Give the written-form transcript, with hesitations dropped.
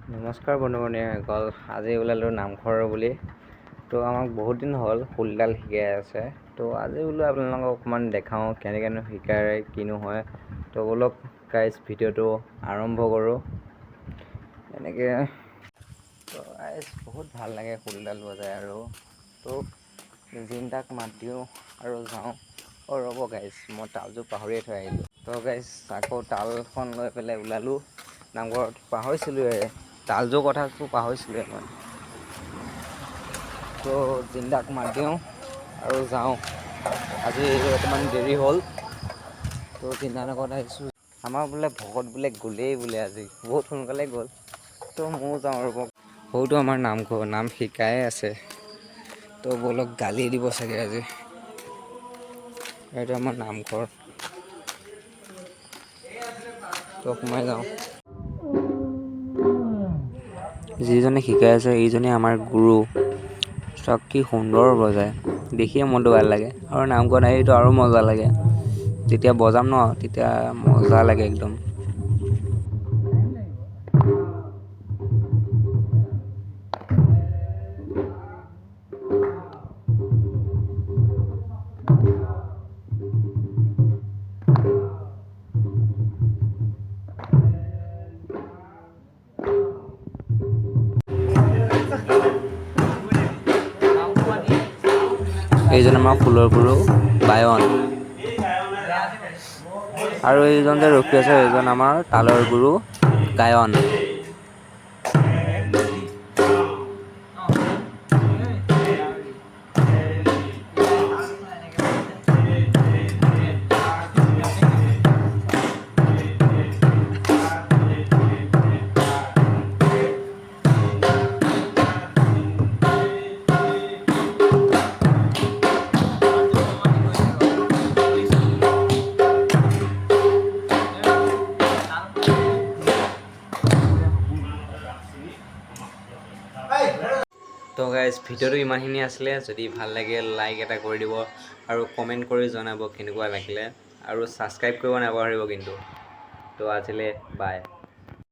নমস্কাৰ বন্ধুসকল, আজি ওলালোঁ নামঘৰ বুলি। তো আমাক বহুত দিন হ'ল খোলতাল শিকাই আছে। তো আজি বোলো আপোনালোকক অকণমান দেখাওঁ কেনেকৈনো শিকায়, কিনো হয়। তো অলপ গাইজ ভিডিঅ'টো আৰম্ভ কৰোঁ। এনেকৈ তো গাইজ বহুত ভাল লাগে খোলতাল বজাই। আৰু তো জিনটাক মাত দিওঁ আৰু যাওঁ। ৰ'ব গাইজ, মই তালযোৰ পাহৰিয়ে থৈ আহিলোঁ। তো গাইজ আকৌ তালখন লৈ পেলাই ওলালোঁ নামঘৰত। পাহৰিছিলোঁৱে তালযোৰ কথাটো পাহৰিছিলোঁৱে মই। তো জিন্দাক মাত দিওঁ আৰু যাওঁ। আজি অকণমান দেৰি হ'ল। তো জিন্দাৰ লগত আহিছোঁ। আমাৰ বোলে ভকত বোলে গ'লেই বোলে, আজি বহুত সোনকালে গ'ল। তো ময়ো যাওঁ ৰ'ব। সৰুটো আমাৰ নামঘৰ, নাম শিকাই আছে। তো বলক গালি দিব চাগে আজি। এইটো আমাৰ নামঘৰ। তো সোমাই যাওঁ। যিজনে শিকাই আছে এইজনে আমাৰ গুৰু। চাওক কি সুন্দৰ বজায়, দেখিয়ে মনটো ভাল লাগে। আৰু নামঘৰত আহিতো আৰু মজা লাগে। যেতিয়া বজাম ন, তেতিয়া মজা লাগে একদম। এইজন আমাৰ ফুলৰ গুৰু বায়ন। আৰু এইজন যে ৰখি আছে, এইজন আমাৰ তালৰ গুৰু গায়ন। তো গাইজ ভিডিঅ'টো ইমানখিনি আছিলে। যদি ভাল লাগে লাইক এটা কৰি দিব আৰু কমেণ্ট কৰি জনাব কেনেকুৱা লাগিলে। আৰু ছাবস্ক্ৰাইব কৰিব নাপাহৰিব কিন্তু। তো আজিলৈ বাই।